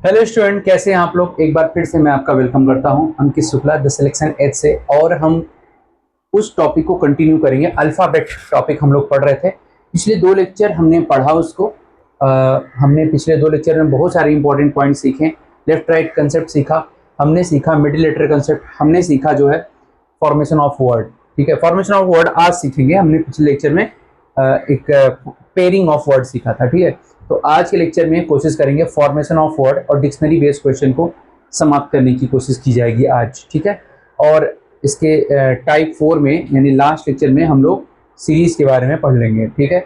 Hello student, कैसे हैं आप लोग। एक बार फिर से मैं आपका वेलकम करता हूं अंकित शुक्ला द सिलेक्शन एज से। और हम उस टॉपिक को कंटिन्यू करेंगे। अल्फ़ाबेट टॉपिक हम लोग पढ़ रहे थे। पिछले दो लेक्चर हमने पढ़ा उसको। हमने पिछले दो लेक्चर में बहुत सारे इंपॉर्टेंट पॉइंट सीखे। लेफ्ट राइट कंसेप्ट सीखा, हमने सीखा मिडिल लेटर कंसेप्ट, हमने सीखा जो है फॉर्मेशन ऑफ वर्ड। ठीक है, फॉर्मेशन ऑफ वर्ड आज सीखेंगे। हमने पिछले लेक्चर में एक पेयरिंग ऑफ वर्ड सीखा था। ठीक है, तो आज के लेक्चर में कोशिश करेंगे फॉर्मेशन ऑफ वर्ड और डिक्शनरी बेस्ड क्वेश्चन को समाप्त करने की कोशिश की जाएगी आज। ठीक है, और इसके टाइप 4 में यानी लास्ट लेक्चर में हम लोग सीरीज के बारे में पढ़ लेंगे। ठीक है,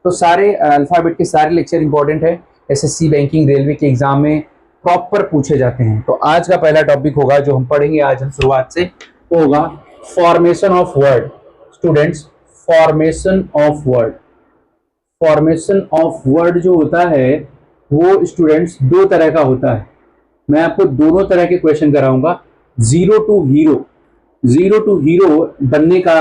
तो सारे अल्फ़ाबेट के सारे लेक्चर इंपॉर्टेंट है। एसएससी, बैंकिंग, रेलवे के एग्जाम में प्रॉपर पूछे जाते हैं। तो आज का पहला टॉपिक होगा जो हम पढ़ेंगे आज हम शुरुआत से, वो होगा formation of word. Students, formation of word. Formation of word जो होता है वो स्टूडेंट्स दो तरह का होता है। मैं आपको दोनों तरह के क्वेश्चन कराऊंगा। Zero to hero, zero to hero बनने का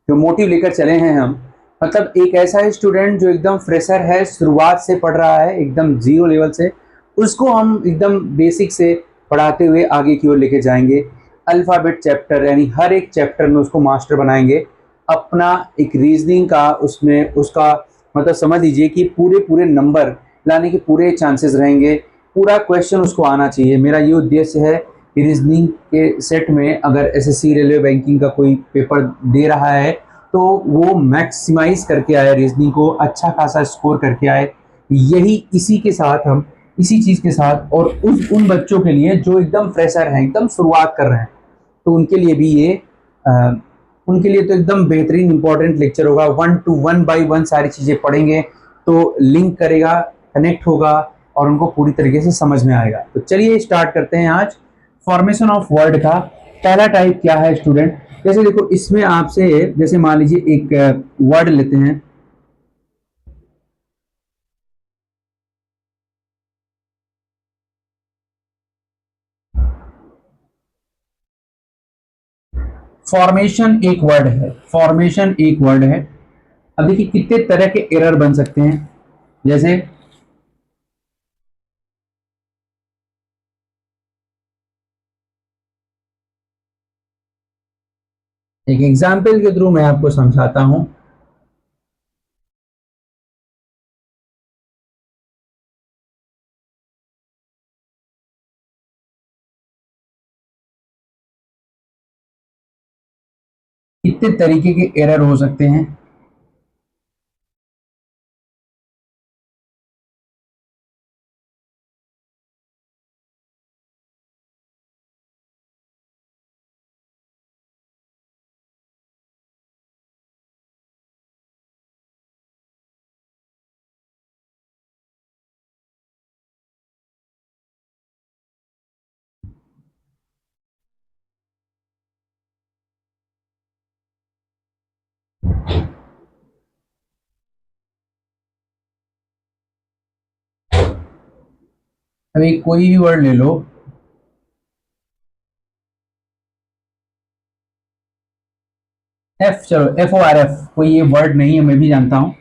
जो मोटिव लेकर चले हैं हम, मतलब एक ऐसा स्टूडेंट जो एकदम फ्रेशर है, शुरुआत से पढ़ रहा है एकदम जीरो लेवल से, उसको हम एकदम बेसिक से पढ़ाते हुए आगे की ओर लेके जाएंगे। अल्फ़ाबेट चैप्टर यानी हर एक चैप्टर में उसको मास्टर बनाएंगे। अपना एक रीजनिंग का उसमें उसका मतलब समझ लीजिए कि पूरे पूरे नंबर लाने के पूरे चांसेस रहेंगे। पूरा क्वेश्चन उसको आना चाहिए। मेरा ये उद्देश्य है कि रीजनिंग के सेट में अगर एसएससी, रेलवे, बैंकिंग का कोई पेपर दे रहा है तो वो मैक्सिमाइज करके आए, रीजनिंग को अच्छा खासा स्कोर करके आए। यही इसी के साथ हम इसी चीज़ के साथ और उन बच्चों के लिए जो एकदम फ्रेशर हैं, एकदम शुरुआत कर रहे हैं, तो उनके लिए भी ये उनके लिए तो एकदम बेहतरीन इंपॉर्टेंट लेक्चर होगा। 1 to 1 by 1 सारी चीज़ें पढ़ेंगे तो लिंक करेगा, कनेक्ट होगा और उनको पूरी तरीके से समझ में आएगा। तो चलिए स्टार्ट करते हैं आज फॉर्मेशन ऑफ वर्ड का। पहला टाइप क्या है स्टूडेंट, जैसे देखो इसमें आपसे, जैसे मान लीजिए एक वर्ड लेते हैं। फॉर्मेशन एक वर्ड है, फॉर्मेशन एक वर्ड है। अब देखिए कितने तरह के एरर बन सकते हैं। जैसे एक एग्जाम्पल के थ्रू मैं आपको समझाता हूं। कितने तरीके के एरर हो सकते हैं। अभी कोई भी वर्ड ले लो, एफ, चलो एफ ओ आर एफ, कोई ये वर्ड नहीं है, मैं भी जानता हूं।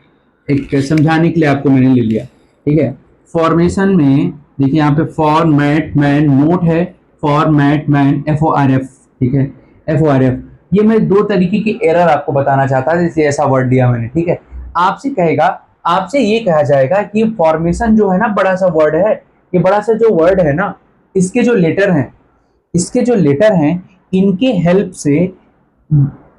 एक समझाने के लिए आपको मैंने ले लिया। ठीक है, फॉर्मेशन में देखिए यहाँ पे फॉर्मेट मैन नोट है, format man F O R F. ठीक है, एफ ओ आर एफ, ये मैं दो तरीके की एरर आपको बताना चाहता था। जैसे ऐसा वर्ड दिया मैंने, ठीक है, आपसे कहेगा, आपसे ये कहा जाएगा कि फॉर्मेशन जो है ना, बड़ा सा वर्ड है, ये बड़ा सा जो वर्ड है ना, इसके जो लेटर हैं, इसके जो लेटर हैं, इनके हेल्प से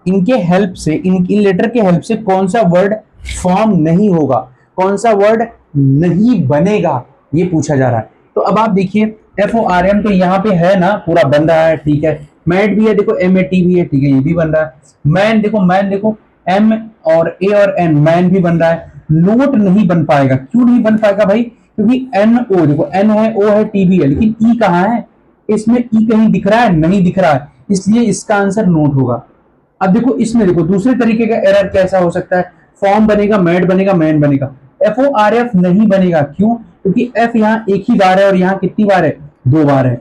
इनके हेल्प से इन लेटर के हेल्प से कौन सा वर्ड फॉर्म नहीं होगा, कौन सा वर्ड नहीं बनेगा, ये पूछा जा रहा है। तो अब आप देखिए एफ ओ आर एम तो यहाँ पे है ना, पूरा बन रहा है। ठीक है, मैट भी है, देखो एम ए टी भी है, ठीक है, ये भी बन रहा है। मैन देखो एम और ए और एन, मैन भी बन रहा है। नोट नहीं बन पाएगा, क्यों नहीं बन पाएगा भाई, क्योंकि एन ओ, देखो एन है, ओ है, टी भी है, लेकिन ई कहाँ है, इसमें ई कहीं दिख रहा है, नहीं दिख रहा है, इसलिए इसका आंसर नोट होगा। अब देखो इसमें, देखो दूसरे तरीके का एरर कैसा हो सकता है, फॉर्म बनेगा, मैट बनेगा, मैन बनेगा, एफ ओ आर एफ नहीं बनेगा। क्यों, क्योंकि एफ यहाँ एक ही बार है और यहाँ कितनी बार है, दो बार है।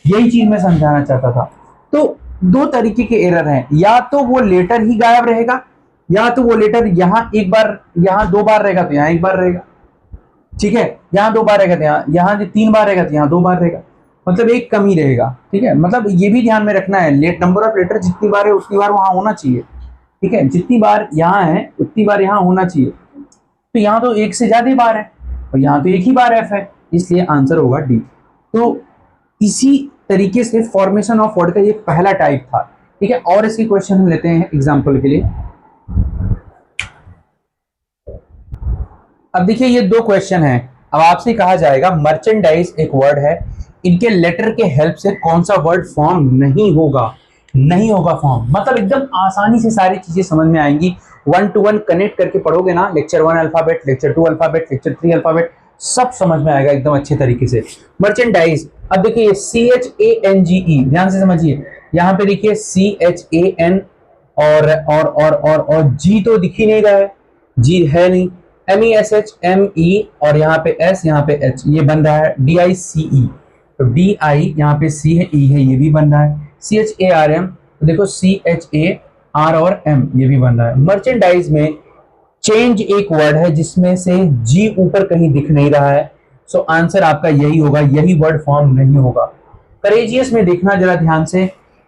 यही चीज मैं समझाना चाहता था। तो दो तरीके के एरर हैं, या तो वो लेटर ही गायब रहेगा, या तो वो लेटर यहाँ एक बार, यहाँ दो बार रहेगा तो यहाँ एक बार रहेगा। ठीक है, यहाँ 2 बार रहेगा तो यहाँ 3 बार रहेगा तो यहाँ 2 बार रहेगा, मतलब एक कम ही रहेगा। ठीक है, मतलब ये भी ध्यान में रखना है, लेट नंबर ऑफ लेटर जितनी बार है उतनी बार वहां होना चाहिए। ठीक है, जितनी बार यहाँ है उतनी बार यहाँ होना चाहिए। तो यहाँ तो एक से ज्यादा बार है और यहाँ तो एक ही बार एफ है, इसलिए आंसर होगा डी। तो इसी तरीके से फॉर्मेशन ऑफ वर्ड का ये पहला टाइप था। ठीक है, और इसके क्वेश्चन हम लेते हैं एग्जाम्पल के लिए। अब देखिए ये 2 क्वेश्चन है। अब आपसे कहा जाएगा मर्चेंडाइज एक वर्ड है, इनके लेटर के हेल्प से कौन सा वर्ड फॉर्म नहीं होगा, नहीं होगा फॉर्म। मतलब एकदम आसानी से सारी चीजें समझ में आएंगी, 1 to 1 कनेक्ट करके पढ़ोगे ना, lecture 1 alphabet, lecture 2 alphabet, lecture 3 alphabet, सब समझ में आएगा एकदम अच्छे तरीके से। मर्चेंडाइज, अब देखिए CHANGE, ध्यान से समझिए, यहाँ पे देखिए CHAN और जी तो दिख ही नहीं रहा है, जी है नहीं, MESHME और यहाँ पे S, यहाँ पे H, ये बन रहा है DICE। तो DI यहाँ पे C है, E है, ये भी बन रहा है। CHARM, तो देखो CHAR और M, ये भी बन रहा है। मर्चेंडाइज में चेंज एक वर्ड है जिसमें से G ऊपर कहीं दिख नहीं रहा है, सो आंसर आपका यही होगा, यही वर्ड फॉर्म नहीं होगा। करेजियस में देखना जरा ध्यान से,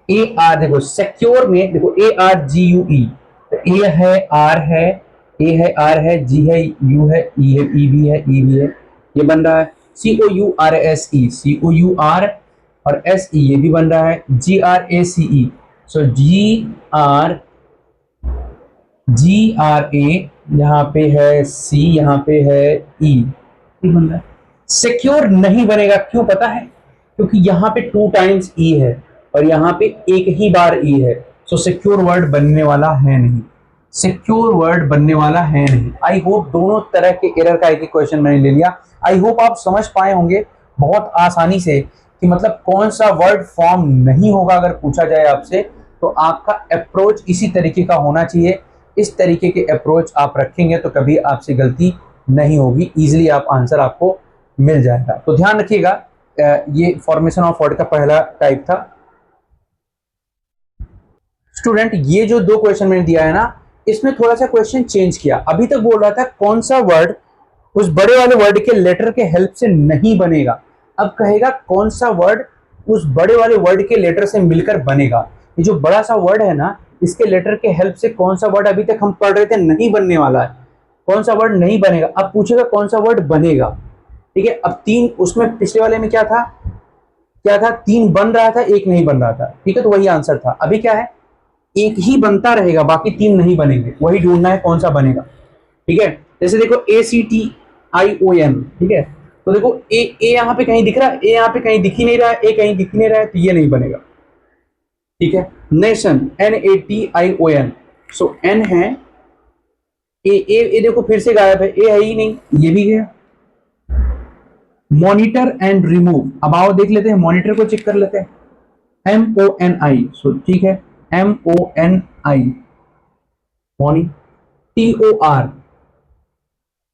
AR, देखो सिक्योर में देखो ARGUE, तो A है, R है, ए है, आर है, जी है, यू है, ई है, ई भी है, ई भी है, ये बन रहा है। COURSE, COUR और SE, ये भी बन रहा है। GRACE, सो GRA, यहाँ पे है C, यहाँ पे है E, ये बन रहा है। सिक्योर नहीं बनेगा, क्यों पता है? क्योंकि यहाँ पे 2 टाइम्स E है और यहाँ पे एक ही बार E है, सो सिक्योर वर्ड बनने वाला है नहीं, सिक्योर वर्ड बनने वाला है नहीं। आई होप दोनों तरह के एरर का एक क्वेश्चन मैंने ले लिया। आई होप आप समझ पाए होंगे बहुत आसानी से कि मतलब कौन सा वर्ड फॉर्म नहीं होगा। अगर पूछा जाए आपसे तो आपका अप्रोच इसी तरीके का होना चाहिए, इस तरीके के अप्रोच आप रखेंगे तो कभी आपसे गलती नहीं होगी, इजिली आप आंसर आपको मिल जाएगा। तो ध्यान रखिएगा, ये फॉर्मेशन ऑफ वर्ड का पहला टाइप था। स्टूडेंट, ये जो 2 क्वेश्चन मैंने दिया है ना, इसमें थोड़ा सा क्वेश्चन चेंज किया। अभी तक बोल रहा था कौन सा वर्ड उस बड़े वाले वर्ड के लेटर के हेल्प से नहीं बनेगा, अब कहेगा कौन सा वर्ड उस बड़े वाले वर्ड के लेटर से मिलकर बनेगा। ये जो बड़ा सा वर्ड है ना, इसके लेटर के हेल्प से कौन सा वर्ड अभी तक हम पढ़ रहे थे नहीं बनने वाला है, कौन सा वर्ड नहीं बनेगा, अब पूछेगा कौन सा वर्ड बनेगा। ठीक है, अब 3, उसमें पिछले वाले में क्या था, 3 बन रहा था, 1 नहीं बन रहा था। ठीक है, तो वही आंसर था। अभी क्या है, 1 ही बनता रहेगा, बाकी 3 नहीं बनेंगे, वही ढूंढना है कौन सा बनेगा। ठीक है, जैसे देखो ACTION, ठीक है, तो देखो ए यहाँ पे कहीं दिख रहा है, ए यहाँ पे कहीं दिख ही नहीं रहा है, ए कहीं दिख ही नहीं रहा है, तो ये नहीं बनेगा। ठीक है, नेशन NATION, सो N है, ए देखो फिर से गायब है, ए है ही नहीं, ये भी गया। मॉनिटर एंड रिमूव, अब आओ देख लेते हैं, मॉनिटर को चेक कर लेते हैं, MONI, सो ठीक है, MONI, मॉनी, TOR,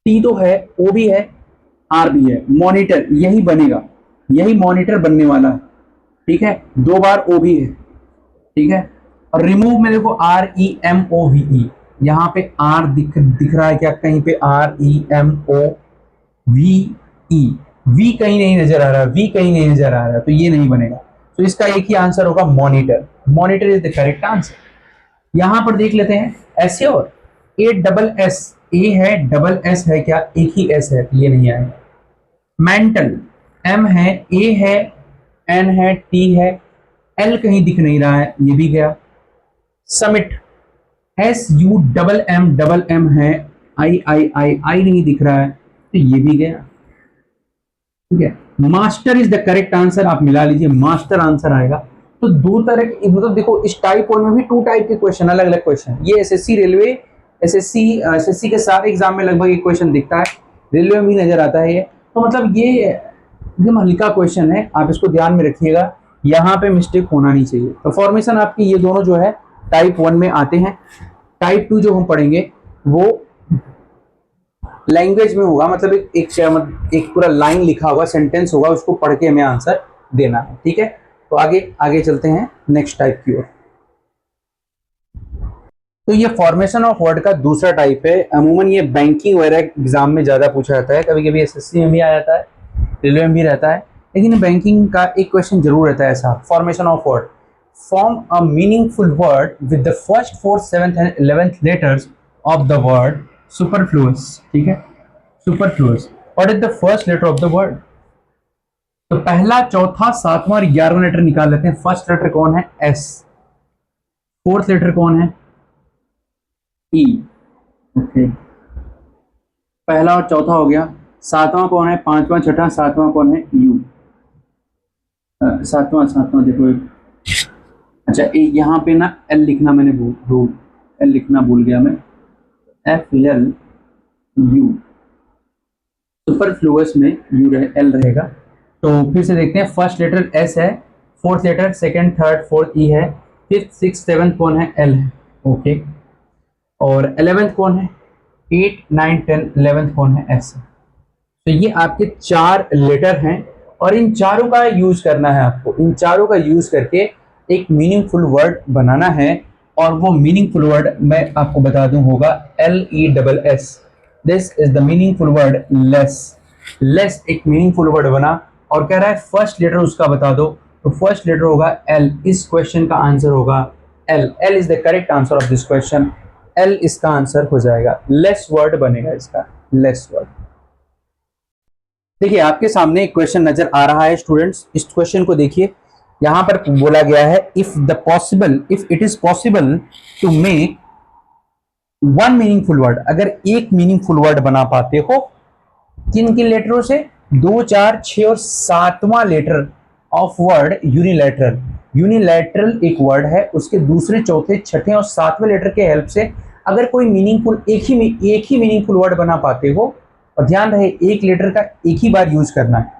T तो है, O भी है, R भी है, मॉनिटर, यही बनेगा, यही मॉनिटर बनने वाला है। ठीक है, 2 बार O भी है। ठीक है, और रिमूव में देखो REMOVE, यहाँ पे R दिख रहा है क्या, कहीं पे REMOVE, V कहीं नहीं नजर आ रहा, V कहीं नहीं नजर आ रहा, तो ये नहीं बनेगा। तो इसका एक ही आंसर होगा monitor, monitor is the correct answer. यहां पर देख लेते हैं एश्योर, ASS, ए है, डबल एस है क्या, एक ही एस है, ये नहीं आएगा। मेंटल, M है, A है, N है, T है, L कहीं दिख नहीं रहा है, ये भी गया। समिट, SUMM है, I नहीं दिख रहा है, तो ये भी गया। ठीक है, master is the correct answer, आप मिला लीजिए, मास्टर आंसर आएगा। तो 2 तरह के, मतलब देखो इस टाइप 1 में भी 2 टाइप के क्वेश्चन, अलग अलग क्वेश्चन। ये SSC रेलवे, SSC के सारे एग्जाम में लगभग एक क्वेश्चन दिखता है, रेलवे में भी नजर आता है ये। तो मतलब ये एकदम हल्का क्वेश्चन है, आप इसको ध्यान में रखिएगा, यहाँ पे मिस्टेक होना नहीं चाहिए। तो फॉर्मेशन आपकी ये दोनों जो है टाइप 1 में आते हैं। टाइप 2 जो हम पढ़ेंगे वो लैंग्वेज में होगा, मतलब एक पूरा लाइन लिखा होगा, सेंटेंस होगा, उसको पढ़ के हमें आंसर देना है। ठीक है, तो आगे चलते हैं नेक्स्ट टाइप की ओर। तो ये फॉर्मेशन ऑफ वर्ड का दूसरा टाइप है। अमूमन ये बैंकिंग वगैरह एग्जाम में ज़्यादा पूछा जाता है, कभी कभी एसएससी में भी आ जाता है, रेलवे में भी रहता है, लेकिन बैंकिंग का एक क्वेश्चन जरूर रहता है ऐसा। Formation of word, form a meaningful word with the first 4th 7th and 11th letters of the word superfluous. ठीक है, superfluous. What is the first letter of the word? तो पहला, चौथा, सातवां और 11वां लेटर निकाल लेते हैं। फर्स्ट लेटर कौन है? एस। फोर्थ लेटर कौन है? ई। ओके, पहला और चौथा हो गया। सातवां कौन है? पांचवां, छठा, सातवां कौन है? यू। सातवां सातवां देखो, अच्छा यहाँ पे ना एल लिखना मैंने भूल एल लिखना भूल गया मैं। एफ एल यू, सुपरफ्लुअस में यू रहे, एल रहेगा। तो फिर से देखते हैं। फर्स्ट लेटर एस है, fourth letter second third fourth E है, फिफ्थ सिक्स सेवंथ कौन है? एल है। ओके, और 11th कौन है? 8 9 10 11th कौन है? एस है। तो ये आपके 4 लेटर हैं और इन चारों का यूज करना है आपको। इन चारों का यूज करके एक मीनिंगफुल वर्ड बनाना है, और वो मीनिंगफुल वर्ड मैं आपको बता दूं होगा LESS। This is the meaningful word less. Less एक मीनिंगफुल वर्ड बना, और कह रहा है फर्स्ट लेटर उसका बता दो, तो फर्स्ट लेटर होगा एल। इस क्वेश्चन का आंसर होगा L. L is the correct answer of this question. L इसका आंसर हो जाएगा, लेस वर्ड बनेगा इसका, लेस वर्ड। देखिए आपके सामने एक क्वेश्चन नजर आ रहा है स्टूडेंट्स, इस क्वेश्चन को देखिए। यहां पर बोला गया है if it is possible to make one meaningful word, अगर एक मीनिंगफुल वर्ड बना पाते हो, किन किन लेटरों से? 2 4 6 और 7वां letter of word unilateral. Unilateral एक वर्ड है, उसके दूसरे, चौथे, छठे और 7वें लेटर के हेल्प से अगर कोई मीनिंगफुल एक ही मीनिंगफुल वर्ड बना पाते हो, और ध्यान रहे एक लेटर का एक ही बार यूज करना है।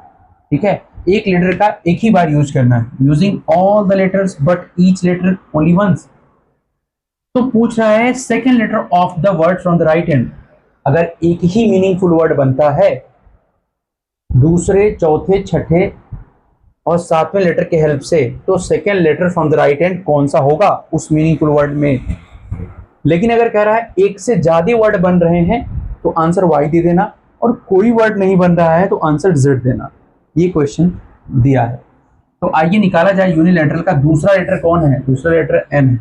ठीक है, एक लेटर का एक ही बार यूज करना है, using all the letters but each letter only once. तो पूछ रहा है second letter of the word from the right hand. अगर एक ही मीनिंगफुल वर्ड बनता है दूसरे, चौथे, छठे और 7वें लेटर के हेल्प से, तो second letter from the right hand कौन सा होगा उस मीनिंगफुल वर्ड में। लेकिन अगर कह रहा है एक से ज्यादा वर्ड बन रहे हैं, तो आंसर वाई दे देना, और कोई वर्ड नहीं बन रहा है तो आंसर जेड देना। ये क्वेश्चन दिया है। तो आइए निकाला जाए यूनिलैटरल का दूसरा लेटर कौन है? दूसरा लेटर एन है।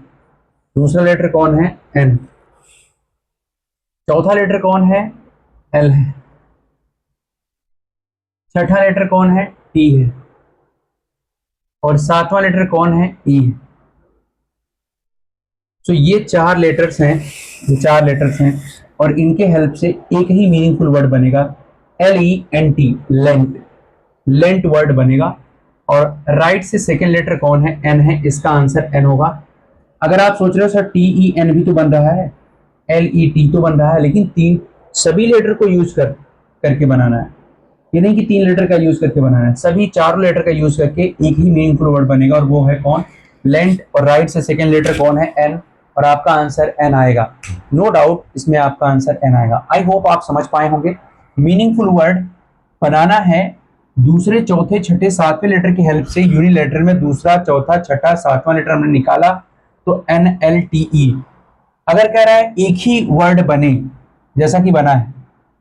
दूसरा लेटर कौन है? एन। चौथा लेटर कौन है? एल है। छठा लेटर कौन है? टी है। और 7वां लेटर कौन है? ई है। तो ये 4 लेटर्स हैं, ये 4 लेटर्स हैं, और इनके हेल्प से एक ही मीनिंगफुल वर्ड बनेगा, LENT, लेंट। लेंट वर्ड बनेगा। और राइट से सेकेंड लेटर कौन है? एन है, इसका आंसर एन होगा। अगर आप सोच रहे हो सर TEN भी तो बन रहा है, LET तो बन रहा है, लेकिन तीन सभी लेटर को यूज करके बनाना है। ये नहीं कि 3 लेटर का यूज करके बनाना है, सभी 4 लेटर का यूज करके एक ही मीनिंगफुल वर्ड बनेगा, और वो है कौन? लेंट। और राइट से सेकेंड लेटर कौन है? एन, और आपका आंसर एन आएगा। नो डाउट इसमें आपका आंसर एन आएगा। आई होप आप समझ पाए होंगे। मीनिंगफुल वर्ड बनाना है दूसरे, चौथे, छठे, 7वें लेटर की हेल्प से। यूनिलेटर में दूसरा, चौथा, छठा, 7वां लेटर हमने निकाला, तो NLTE। अगर कह रहा है एक ही वर्ड बने जैसा कि बना है,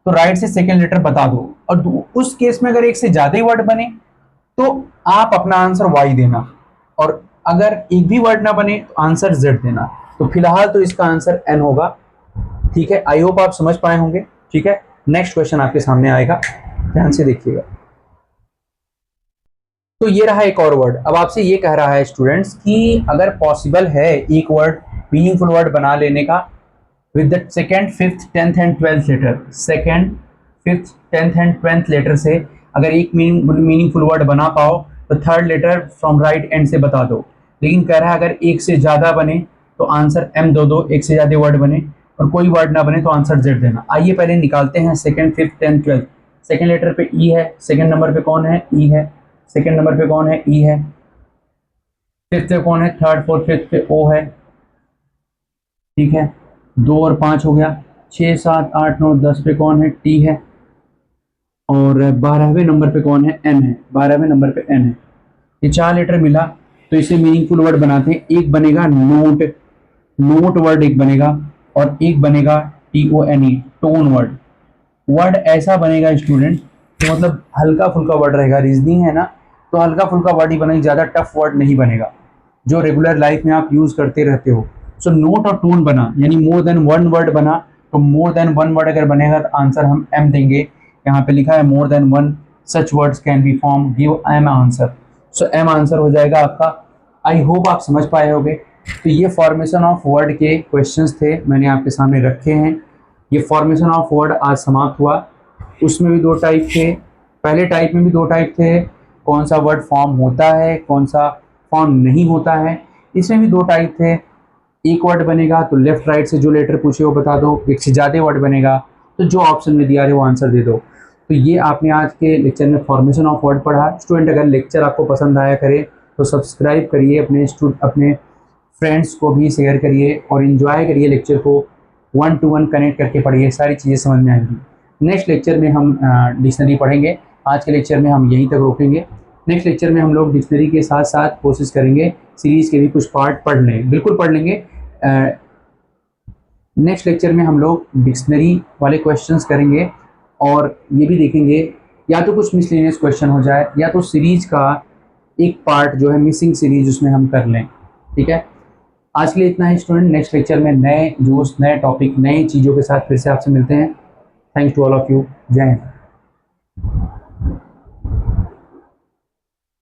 तो राइट से सेकेंड लेटर बता दो, और उस केस में अगर एक से ज्यादा ही वर्ड बने तो आप अपना आंसर वाई देना, और अगर एक भी वर्ड ना बने तो आंसर जेड देना। तो फिलहाल तो इसका आंसर एन होगा। ठीक है, आई होप आप समझ पाए होंगे। ठीक है, नेक्स्ट क्वेश्चन आपके सामने आएगा, ध्यान से देखिएगा। तो ये रहा एक और वर्ड। अब आपसे ये कह रहा है स्टूडेंट्स कि अगर पॉसिबल है एक वर्ड मीनिंगफुल वर्ड बना लेने का with the second, fifth, 10th and 12th letter, second, fifth, 10th and 12th letter से अगर एक मीनिंगफुल वर्ड बना पाओ, तो third letter from right end से बता दो। लेकिन कह रहा है अगर एक से ज्यादा बने तो आंसर एम दो दो, एक से ज्यादा वर्ड बने और कोई वर्ड ना बने तो आंसर जेड देना। आइए पहले निकालते हैं second, fifth, 10th, 12th। Second letter पे ई है, सेकेंड नंबर पे कौन है? ई है। सेकेंड नंबर पे कौन है? ई है। फिफ्थ पे कौन है? थर्ड, फोर्थ, फिफ्थ पे ओ है। ठीक है, 2 और 5 हो गया। 6 7 8 9 10 पे कौन है? टी है। और 12वें नंबर पे कौन है? एन है। 12वें नंबर पे एन है। ये 4 लेटर मिला, तो इसे मीनिंगफुल वर्ड बनाते हैं। एक बनेगा नोट, नोट वर्ड एक बनेगा और एक बनेगा TONE, टोन वर्ड। वर्ड ऐसा बनेगा स्टूडेंट तो मतलब हल्का फुल्का वर्ड रहेगा, रीजनिंग है ना, तो हल्का फुल्का वर्ड ही बनेगा, ज़्यादा टफ वर्ड नहीं बनेगा जो रेगुलर लाइफ में आप यूज़ करते रहते हो। सो नोट और टोन बना यानी मोर देन वन वर्ड बना, तो मोर देन वन वर्ड अगर बनेगा तो आंसर हम एम देंगे। यहाँ पे लिखा है more than one such words can be form, give M answer. So M answer हो जाएगा आपका। आई होप आप समझ पाए होंगे। तो ये फॉर्मेशन ऑफ वर्ड के क्वेश्चंस थे, मैंने आपके सामने रखे हैं। ये फॉर्मेशन ऑफ वर्ड आज समाप्त हुआ। उसमें भी दो टाइप थे, पहले टाइप में भी दो टाइप थे, कौन सा वर्ड फॉर्म होता है कौन सा फॉर्म नहीं होता है। इसमें भी दो टाइप थे, एक वर्ड बनेगा तो लेफ्ट राइट से जो लेटर पूछे वो बता दो, एक से ज़्यादा वर्ड बनेगा तो जो ऑप्शन में दिया है वो आंसर दे दो। तो ये आपने आज के लेक्चर में फॉर्मेशन ऑफ वर्ड पढ़ा। स्टूडेंट अगर लेक्चर आपको पसंद आया करे तो सब्सक्राइब करिए, अपने फ्रेंड्स को भी शेयर करिए और इन्जॉय करिए लेक्चर को, 1 to 1 कनेक्ट करके पढ़िए, सारी चीज़ें समझ में आएंगी। नेक्स्ट लेक्चर में हम डिक्शनरी पढ़ेंगे। आज के लेक्चर में हम यहीं तक रोकेंगे। नेक्स्ट लेक्चर में हम लोग डिक्शनरी के साथ साथ कोशिश करेंगे सीरीज़ के भी कुछ पार्ट पढ़ लें, बिल्कुल पढ़ लेंगे। नेक्स्ट लेक्चर में हम लोग डिक्शनरी वाले क्वेश्चंस करेंगे और ये भी देखेंगे या तो कुछ मिसलेनियस क्वेश्चन हो जाए या तो सीरीज़ का एक पार्ट जो है मिसिंग सीरीज उसमें हम कर लें। ठीक है, आज के लिए इतना है स्टूडेंट। नेक्स्ट लेक्चर में नए जोश, नए टॉपिक, नई चीज़ों के साथ फिर से आपसे मिलते हैं। Thanks to all of you. जय हिंद।